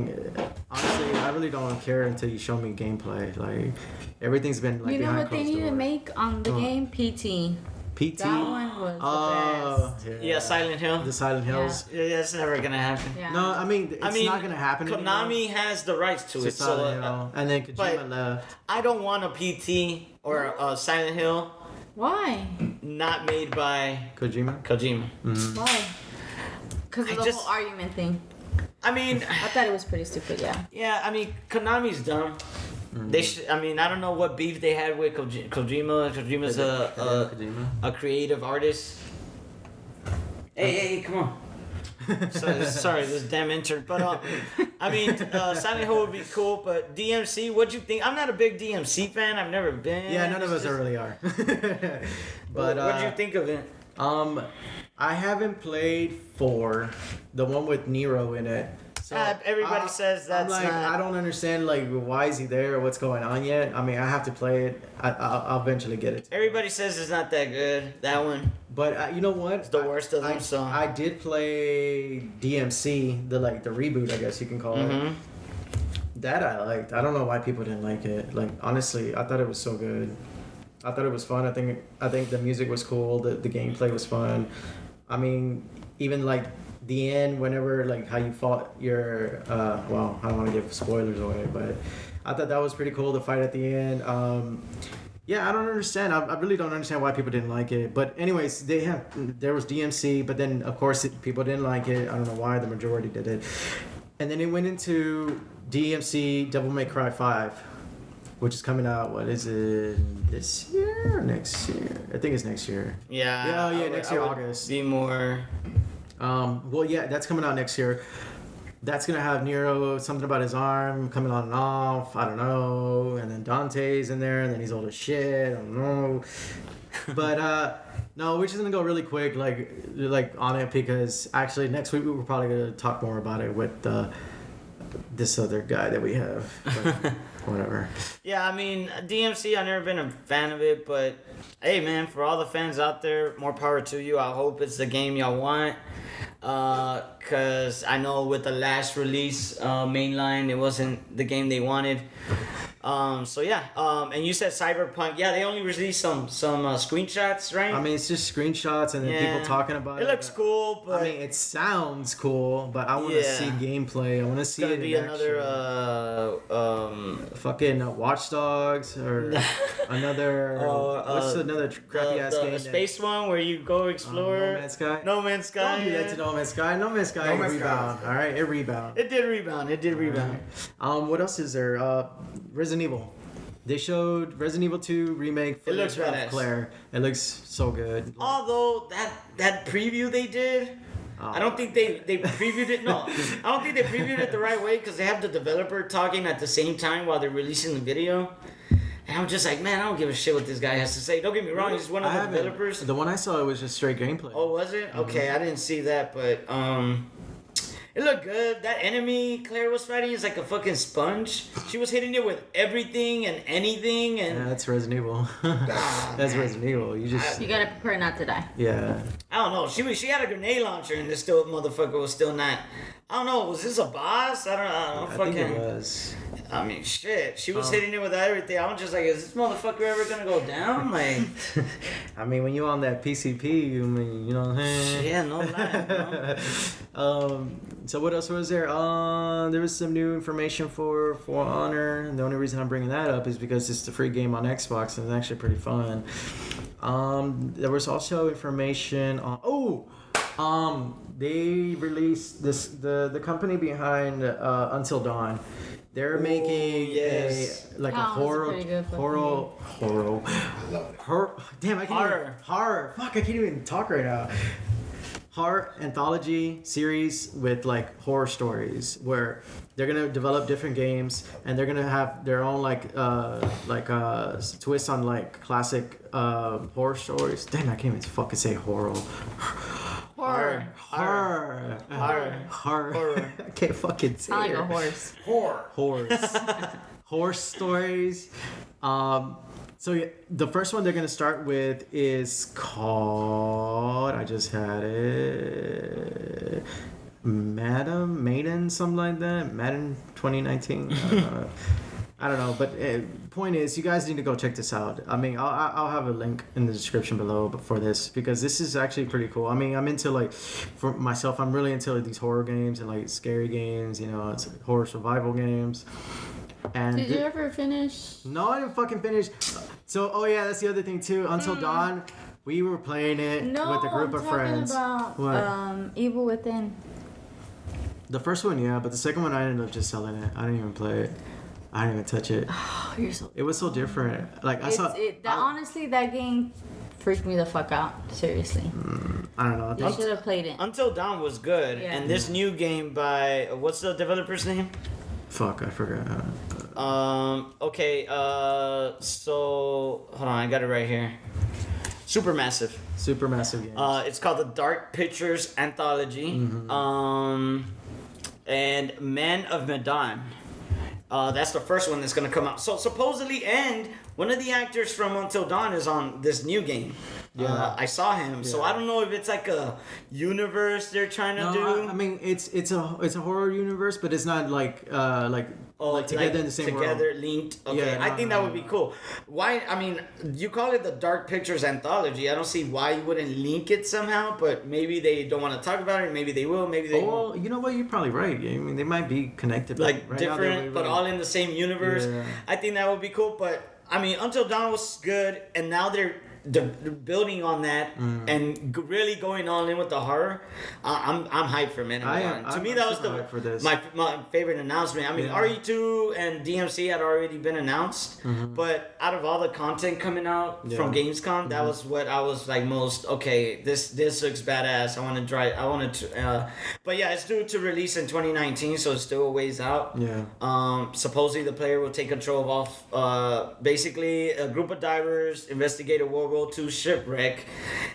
honestly, I really don't care until you show me gameplay. Like everything's been like You know behind what they closed need to doors. make on the game? PT. PT. That one was the best. Yeah, Silent Hill. The Silent Hills. Yeah, that's never gonna happen. Yeah. No, I mean it's not gonna happen. Konami has the rights to anymore. it, so Silent Hill. And then Kojima but- left. I don't want a PT or a Silent Hill Why? not made by Kojima. Kojima. Why? Because I of the just- whole argument thing. I mean, I thought it was pretty stupid, yeah. yeah, I mean, Konami's dumb. They should. I mean, I don't know what beef they had with Kojima. Kojima's Kojima. a creative artist. Hey, come on. Sorry, this damn intern. But I mean, Silent Hill would be cool. But DMC, what'd you think? I'm not a big DMC fan. I've never been. Yeah, none of us really are. But what'd you think of it? I haven't played 4, the one with Nero in it. So Everybody says that's I'm like, not. I don't understand, like, why is he there or what's going on yet. I mean, I have to play it. I'll eventually get it. Everybody says it's not that good. That one. But you know what? It's the worst of them. So I did play DMC, the reboot, I guess you can call it. That I liked. I don't know why people didn't like it. Like, honestly, I thought it was so good. I thought it was fun. I think the music was cool. The gameplay was fun. I mean, even like the end, whenever like how you fought your well, I don't want to give spoilers away, but I thought that was pretty cool. The fight at the end. Yeah, I don't understand. I really don't understand why people didn't like it. But anyways, there was DMC, but then of course people didn't like it. I don't know why. The majority did it, and then it went into DMC Devil May Cry 5. Which is coming out, what is it, this year or next year? I think it's next year. yeah. Next year, August. Be more. Well, yeah, that's coming out next year. That's going to have Nero, something about his arm coming on and off, I don't know. And then Dante's in there, and then he's old as shit, I don't know. But, no, we're just going to go really quick, like on it, because actually next week we're probably going to talk more about it with this other guy that we have. But, whatever. Yeah, I mean, DMC, I've never been a fan of it, but hey, man, for all the fans out there, more power to you. I hope it's the game y'all want. Because I know with the last release, mainline, it wasn't the game they wanted. So yeah, and you said Cyberpunk. Yeah, they only released some screenshots, right? I mean, it's just screenshots and then people talking about it. It looks cool, but I mean, it sounds cool, but I want to see gameplay. I want to see it's it gonna in be action. another fucking Watch Dogs or another what's another crappy ass game? the space one where you go explore. No Man's Sky. No Man's Sky. Don't do that to No Man's Sky. No Man's Sky No Man's Sky rebound. was All right, it rebound. It did rebound. What else is there? Resident Evil. They showed Resident Evil 2 remake. It looks footage of badass. Claire. It looks so good. Although that preview they did, I don't think they previewed it. No, I don't think they previewed it the right way because they have the developer talking at the same time while they're releasing the video. And I'm just like, man, I don't give a shit what this guy has to say. Don't get me wrong, he's one of the developers. The one I saw, it was just straight gameplay. Oh, was it? Okay, I didn't see that, but it looked good. That enemy Claire was fighting is like a fucking sponge. She was hitting it with everything and anything, and Yeah, that's Resident Evil. That's Resident Evil. You just You gotta prepare not to die. yeah. I don't know. She had a grenade launcher, and this still motherfucker was still not. I don't know. Was this a boss? I don't know. I Fucking. think it was. I mean, shit. She was hitting it with everything. I was just like, is this motherfucker ever gonna go down? Like, I mean, when you're on that PCP, you know what I'm saying? yeah, no lie, bro. So what else was there? There was some new information for Honor. And the only reason I'm bringing that up is because it's the free game on Xbox and it's actually pretty fun. There was also information on. They released this the company behind Until Dawn. They're making yes. a Oh, horror. it's a pretty good I love it. Damn, I can't even, horror. Fuck, I can't even talk right now. Horror anthology series with like horror stories where they're gonna develop different games and they're gonna have their own twist on like classic horror stories. Damn, I can't even fucking say horror. Horror. Horror. I can't fucking say Sound like it. a horse. Horse. Horse stories. So yeah, the first one they're gonna start with is called. I just had it. Maiden, something like that. Madden 2019. I don't know, but point is, you guys need to go check this out. I mean, I'll have a link in the description below for this because this is actually pretty cool. I mean, I'm into like, for myself, I'm really into like these horror games and like scary games. You know, it's horror survival games. And Did you ever finish? No, I didn't fucking finish. So, oh yeah, that's the other thing too. Until Dawn, we were playing it with a group of friends. About, What? Evil Within. The first one, yeah, but the second one, I ended up just selling it. I didn't even play it. I didn't even touch it. Oh, you're so. It was so different. Like Honestly, that game freaked me the fuck out. Seriously. I don't know. You should have played it. Until Dawn was good, Yeah. and this new game by what's the developer's name? Fuck, I forgot. Okay. So hold on, I got it right here. Supermassive. Supermassive games. It's called the Dark Pictures Anthology. And Man of Medan. That's the first one that's gonna come out. So supposedly, and one of the actors from Until Dawn is on this new game. Yeah. I saw him. So I don't know if it's like a universe they're trying to do. I mean, it's a horror universe, but it's not like together in the same world. Together linked. Okay, Yeah, I think that would be cool. Why? I mean, you call it the Dark Pictures Anthology. I don't see why you wouldn't link it somehow. But maybe they don't want to talk about it. Maybe they will. Maybe they won't. Well, you know what? You're probably right. I mean, they might be connected, Like right now different, but all in the same universe. Yeah. I think that would be cool. But I mean, Until Dawn was good, and now they're building on that and really going all in with the horror. I'm hyped for Man of Medan. To me, that was hyped for this. my favorite announcement. I mean, Yeah. RE2 and DMC had already been announced, but out of all the content coming out from Gamescom, that was what I was like most okay. This looks badass. I want to try. I wanted to. But yeah, it's due to release in 2019, so it's still a ways out. Yeah. Supposedly the player will take control of basically a group of divers investigate a World War II shipwreck,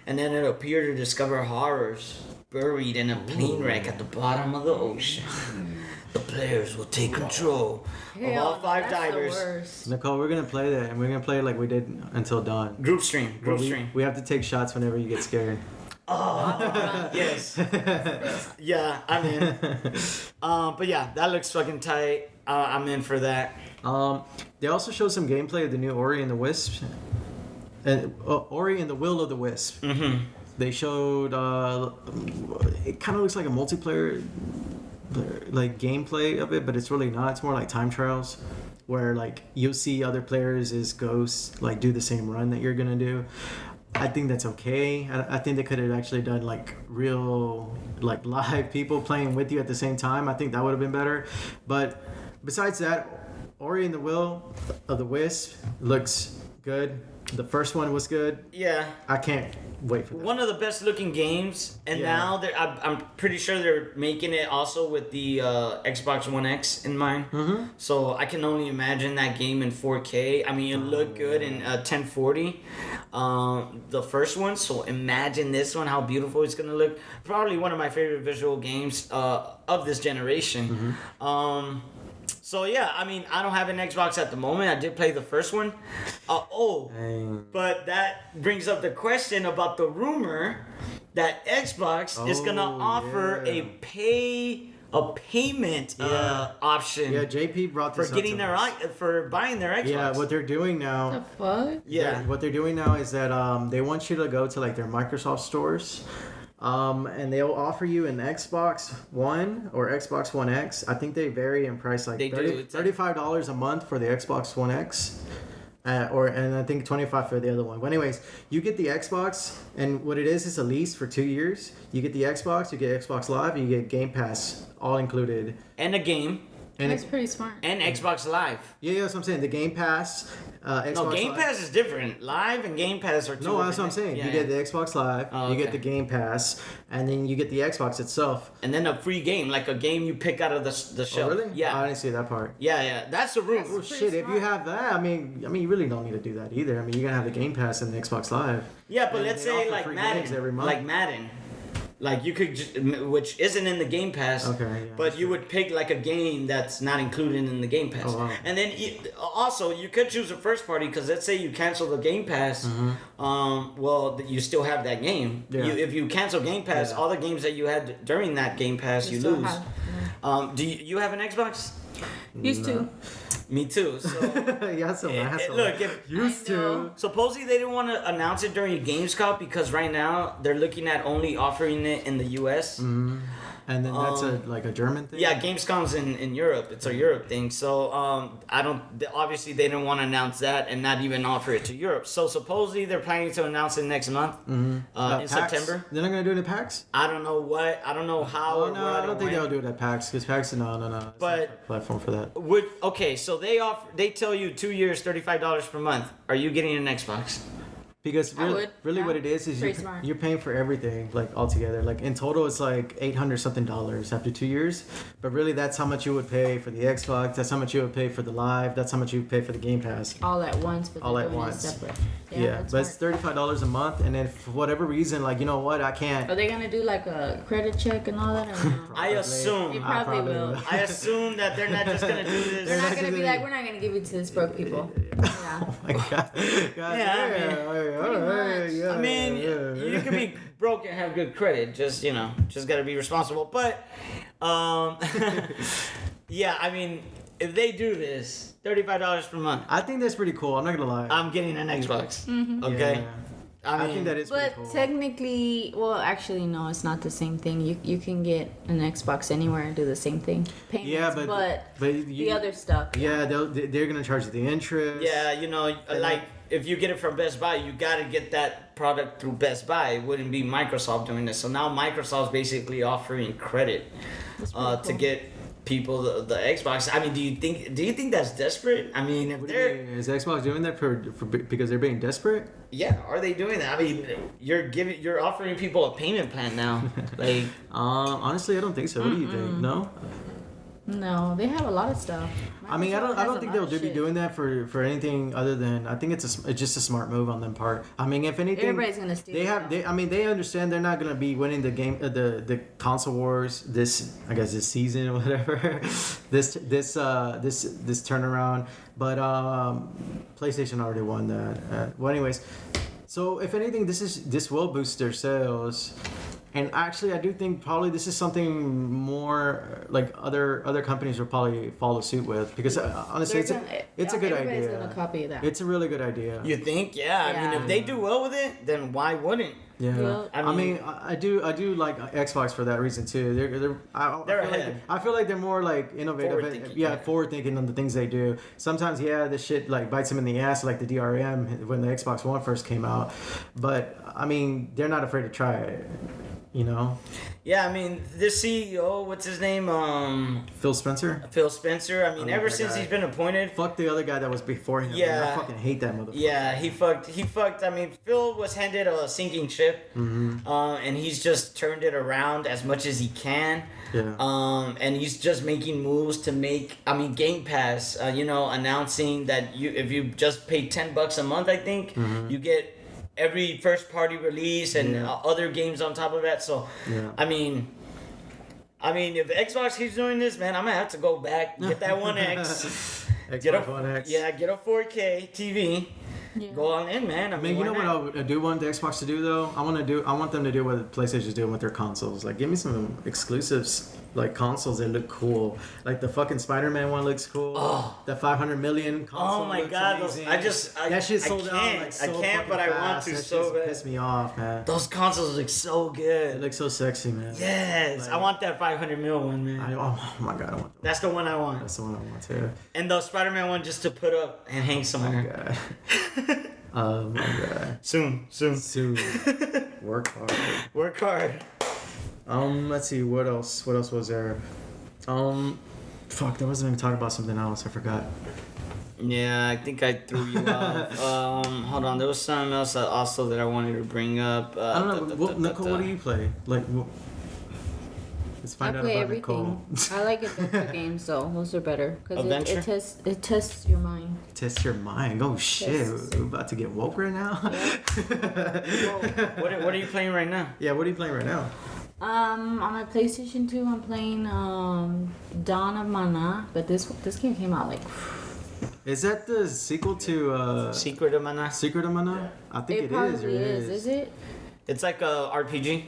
and then it'll appear to discover horrors buried in a plane wreck at the bottom of the ocean. The players will take control of all 5 divers. Nicole, we're gonna play that, and we're gonna play it like we did Until Dawn. Group stream. We have to take shots whenever you get scared. Oh, yes. Yeah, I'm in. But yeah, that looks fucking tight. I'm in for that. They also showed some gameplay of the new Ori and the Wisp. And Ori and the Will of the Wisp. They showed it kind of looks like a multiplayer like gameplay of it, but it's really not. It's more like time trials where like you'll see other players as ghosts like do the same run that you're gonna do. I think that's okay. I think they could have actually done like real like live people playing with you at the same time. I think that would have been better. But besides that, Ori and the Will of the Wisp looks good. The first one was good. Yeah. I can't wait for that. One of the best looking games, and now I'm pretty sure they're making it also with the Xbox One X in mind. So I can only imagine that game in 4K. I mean, it looked good in 1040. The first one, so imagine this one, how beautiful it's gonna look. Probably one of my favorite visual games of this generation. So yeah, I mean, I don't have an Xbox at the moment. I did play the first one. But that brings up the question about the rumor that Xbox is gonna offer a payment option. Yeah, JP brought this for getting for buying their Xbox. Yeah, what they're doing now. The fuck? Yeah. What they're doing now is that they want you to go to like their Microsoft stores. And they'll offer you an Xbox One or Xbox One X. I think they vary in price, like $35 a month for the Xbox One X, and I think $25 for the other one. But anyways, you get the Xbox, and what it is a lease for 2 years. You get the Xbox, you get Xbox Live, you get Game Pass, all included, and a game. And That's pretty smart. And Xbox Live. Yeah, that's what I'm saying. The Game Pass. Xbox no, Game Live. Pass is different. Live and Game Pass are two. No, that's what I'm saying. Yeah, you get the Xbox Live, you get the Game Pass, and then you get the Xbox itself. And then a free game, like a game you pick out of the shelf. Oh, really? Yeah. I didn't see that part. Yeah. That's the rule. Oh shit! If you have that, I mean, you really don't need to do that either. I mean, you're gonna have the Game Pass and the Xbox Live. Yeah, but And let's they say offer like free games every Madden. month. Like Madden. Like you could, which isn't in the Game Pass. Okay, yeah, but you would pick like a game that's not included in the Game Pass. Oh, wow. And then also you could choose a first party because let's say you cancel the Game Pass, well you still have that game. Yeah. If you cancel Game Pass, Yeah. all the games that you had during that Game Pass you still lose. have, Do you have an Xbox? Used to. Me too. So yeah, so look, if used I know. to. supposedly they didn't want to announce it during Gamescom because right now they're looking at only offering it in the U.S. And then that's like a German thing. Yeah, Gamescom's in Europe. It's a Europe thing. So I don't. Obviously, they didn't want to announce that and not even offer it to Europe. So supposedly they're planning to announce it next month in PAX? September. They're not gonna do it at PAX. I don't know what. I don't know how. Oh or no, what I don't or think when. they'll do it at PAX because PAX no. It's not But- a platform for that. Okay, so they tell you 2 years, $35 per month. Are you getting an Xbox? Because I would, really yeah. what it is Pretty smart. you're paying for everything like altogether. Like in total, it's like $800 something after 2 years. But really, that's how much you would pay for the Xbox. That's how much you would pay for the Live. That's how much you would pay for the Game Pass. All at once, but All they're at doing once. it separate. Yeah, that's but it's smart. $35 a month, and then for whatever reason, like you know what, I can't. Are they gonna do like a credit check and all that? Or no? I assume. They I probably will. I assume that they're not just gonna do They're this. not gonna be like, we're not gonna give it to this broke people. Yeah. Oh my god. I mean, you can be broke and have good credit. Just gotta be responsible. But, yeah, I mean, if they do this, $35 per month, I think that's pretty cool. I'm not gonna lie. I'm getting an Xbox. Mm-hmm. Okay. Yeah. I I mean, think that is But pretty cool. technically, well, actually, no, it's not the same thing. You can get an Xbox anywhere and do the same thing. Payments, Yeah, but you, the other stuff. Yeah, they're gonna charge you the interest. yeah, like if you get it from Best Buy, you gotta get that product through Best Buy. It wouldn't be Microsoft doing this. So now Microsoft's basically offering credit That's pretty to cool. get people the Xbox. I mean, do you think that's desperate? I mean, if What do you they're mean? Is Xbox doing that for because they're being desperate? yeah, are they doing that? I mean, you're offering people a payment plan now. Like, Honestly, I don't think so. What do you think? No. No, they have a lot of stuff. I mean, I Microsoft don't has a think lot they'll of be shit. doing that for anything other than I think it's just a smart move on their part. I mean, if anything, Everybody's gonna steal They it have now. I mean, they understand they're not gonna be winning the game the console wars this season or whatever. this turnaround, but PlayStation already won that. Well, anyways, so if anything, this will boost their sales. And actually, I do think probably this is something more like other companies will probably follow suit with because honestly, it's a good Everybody's idea. gonna copy that. It's a really good idea. you think? Yeah. I mean, Yeah. if they do well with it, then why wouldn't? Yeah, Well, I mean, I do like Xbox for that reason too. They're ahead. I feel like they're more like innovative. Forward-thinking, Yeah, yeah. forward thinking on the things they do. Sometimes, yeah, this shit like bites them in the ass, like the DRM when the Xbox One first came out. But I mean, they're not afraid to try it. You know, Yeah, I mean, this CEO, what's his name? Phil Spencer. Phil Spencer. I mean, I ever love that since guy. he's been appointed, Fuck the other guy that was before him. Yeah. Man. I fucking hate that motherfucker. yeah, he fucked. I mean, Phil was handed a sinking ship, and he's just turned it around as much as he can. Yeah. And he's just making moves to make. I mean, Game Pass. Announcing that if you just pay $10 a month, I think you get every first party release and Yeah. other games on top of that. So, Yeah. I mean, if Xbox keeps doing this, man, I'm gonna have to go back, get that One X, get Xbox One X. get a 4K TV, Yeah. go on in, man. I Man, mean, you know why what not? I do want the Xbox to do though? I want them to do what PlayStation's doing with their consoles. Like, give me some exclusives, like consoles that look cool. Like the fucking Spider-Man one looks cool. Oh. The 500 million console. Oh my looks God, those- amazing. that shit I sold out can't. like so I can't, fucking but I want fast. to That so shit's bad. pissed me off, man. Those consoles look so It good. looks so sexy, man. Yes, I Like- want that 500 mil one, man. Oh my God, I want that. That's the one I want. That's the one I want too. And the Spider-Man one just to put up and hang Oh my somewhere. God. Oh my God. Soon. Soon. Work hard. Work hard. Let's see, what else was there? Fuck, that wasn't even talking about something else. I forgot. Yeah, I think I threw you off. Hold on, there was something else that I wanted to bring up. I don't know. Nicole, what do you play? Like, let's I find out play about everything. Nicole. I like adventure games though. Those are better because Adventure? it tests your mind. Test your mind. Oh shit, Yes. we're about to get woke right now. What are you playing right now? Yeah, what are you playing right now? On my PlayStation 2, I'm playing Dawn of Mana, but this game came out like. Is that the sequel to Secret of Mana. Secret of Mana? I think It it probably is. Or is it? It's like a RPG.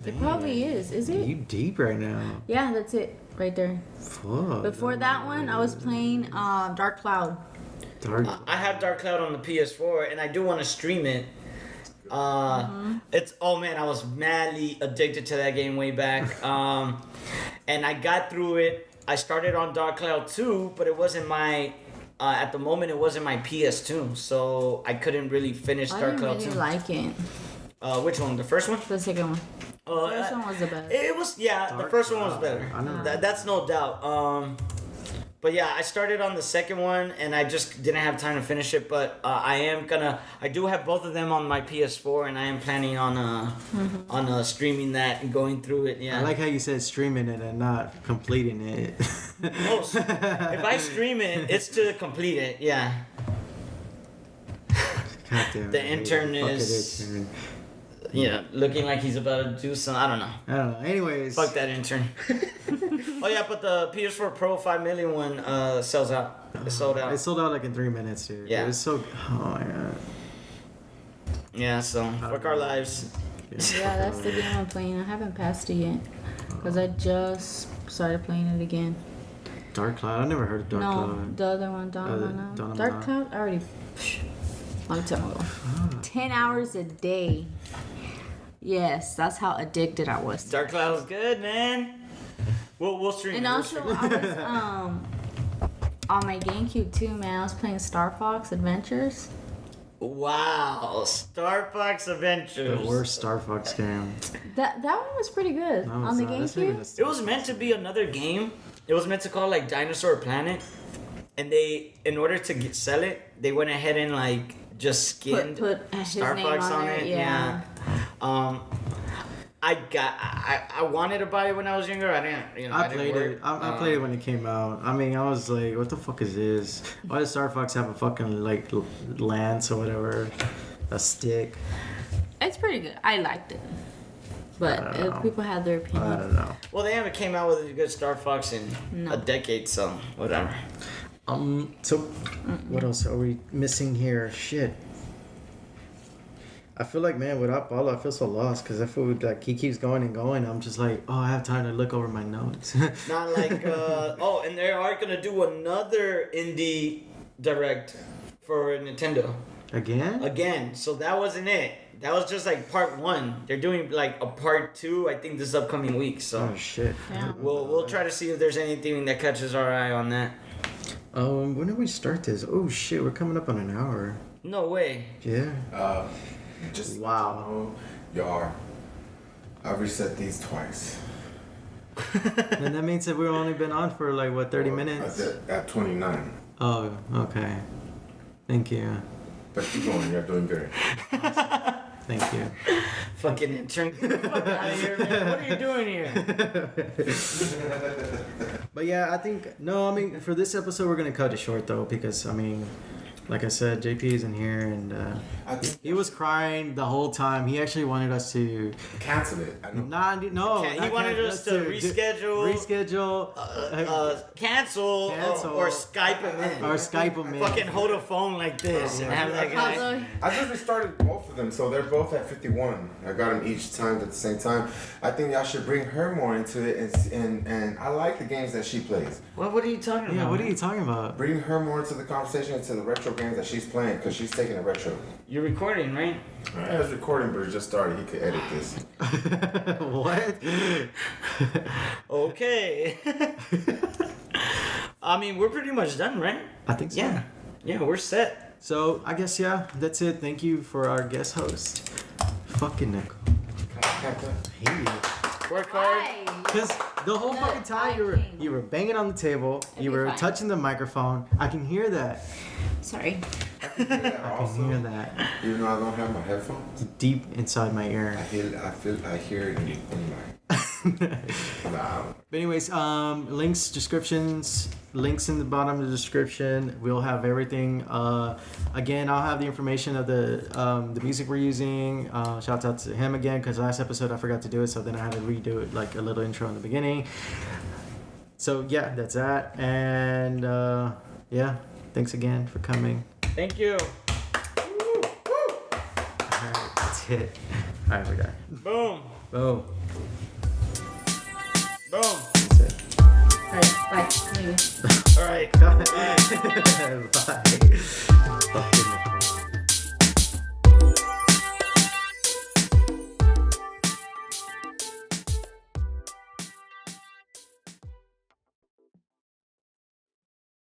It probably is. Is it? You deep right now. Yeah, that's it right there. Fuck. Before that one, I was playing Dark Cloud. Dark. I have Dark Cloud on the PS4, and I do want to stream it. It's I was madly addicted to that game way back. And I got through it. I started on Dark Cloud 2, but it wasn't my. At the moment, it wasn't my PS2, so I couldn't really finish I Dark didn't Cloud really 2. like it. Which one? The first one? The second one. The first one was the best. It was the Dark first one was Cloud. better. I know. That's no doubt. But yeah, I started on the second one and I just didn't have time to finish it. But I do have both of them on my PS4 and I am planning on streaming that and going through it. Yeah. I like how you said streaming it and not completing it. Most. If I stream it, it's to complete it. Yeah. God damn The it. intern Fuck it, is- intern. Yeah, looking like he's about to do some. I don't know. I don't know. Anyways. Fuck that intern. Oh yeah, but the PS4 Pro 5 million one sells out. It sold out. It sold out like in 3 minutes, dude. Yeah. It was so. Oh my god. Yeah, so fuck our lives. Yeah, that's the game I'm playing. I haven't passed it yet because I just started playing it again. Dark Cloud. I never heard of Dark no, Cloud. the other one, Dawn of Mana. Dawn of Dark Mana. Cloud, I already. Long time ago. 10 hours a day. Yes, that's how addicted I was. Dark Cloud's good, man. We'll stream. And it. We'll also, stream it. I was on my GameCube too, man. I was playing Star Fox Adventures. Wow, Star Fox Adventures. The worst Star Fox game. That one was pretty good No, on the it's not. That's not even a GameCube. Star It was meant to be another game. It was meant to call like Dinosaur Planet, and they, in order to sell it, they went ahead and like just skinned Put his Star name Fox on on it, it. yeah. I wanted to buy it when I was younger. I didn't. You know, I didn't played work. it. I played it when it came out. I mean, I was like, "What the fuck is this? Why does Star Fox have a fucking like lance or whatever, a stick?" It's pretty good. I liked it. But I don't know. people had their I opinion. don't know. Well, they haven't came out with a good Star Fox in No. a decade, so whatever. So, what else are we missing here? Shit. I feel like, man, without Paulo, I feel so lost because I feel like he keeps going and going. I'm just like, oh, I have time to look over my notes. Not like and they are gonna do another indie direct for Nintendo Again? So that wasn't it. That was just like part 1. They're doing like a part 2. I think this upcoming week. So Oh shit. Yeah. we'll try to see if there's anything that catches our eye on that. When did we start this? Oh shit, we're coming up on an hour. No way. Yeah. Just Wow. y'all. I reset these twice. And that means that we've only been on for like what, 30 minutes? At 29. Oh, okay. Thank you. But keep going. You're doing good. Thank you. Fucking intern. Get the fuck out of here, man. What are you doing here? But yeah, I mean, for this episode, we're going to cut it short though, because I mean, like I said, JP isn't here and I think he was crying the whole time. He actually wanted us to cancel it. I know. no. He not wanted us to reschedule. Cancel. Or Skype him in. or Skype him in. Fucking hold a phone like this and have that guy. Although, I just restarted both of them, so they're both at 51. I got them each timed at the same time. I think y'all should bring her more into it, and I like the games that she plays. What are you talking about? Yeah, what are you talking about? Bring her more into the conversation, into the retro games that she's playing, because she's taking a retro. You're recording, right? I was recording, but it just started. He could edit this. What? Okay. I mean, we're pretty much done, right? I think so. Yeah. Yeah, we're set. So I guess that's it. Thank you for our guest host, fucking Nicole. Hey. Work hard. hi. Because the whole No, fucking time I you were banging on the table, you be were fine. touching the microphone. I can hear that. Sorry. can hear that I also. can hear that Even though I don't have my headphones, deep inside my ear. I hear it in my. Nah. But anyways, links, descriptions, links in the bottom of the description. We'll have everything. Again, I'll have the information of the music we're using. Shouts out to him again because last episode I forgot to do it, so then I had to redo it, like a little intro in the beginning. So yeah, that's that. And yeah, thanks again for coming. Thank you. Alright, that's it. Alright, we're done. Boom. Boom. Boom. That's it. Alright, bye. Leave. All right. Bye. Fucking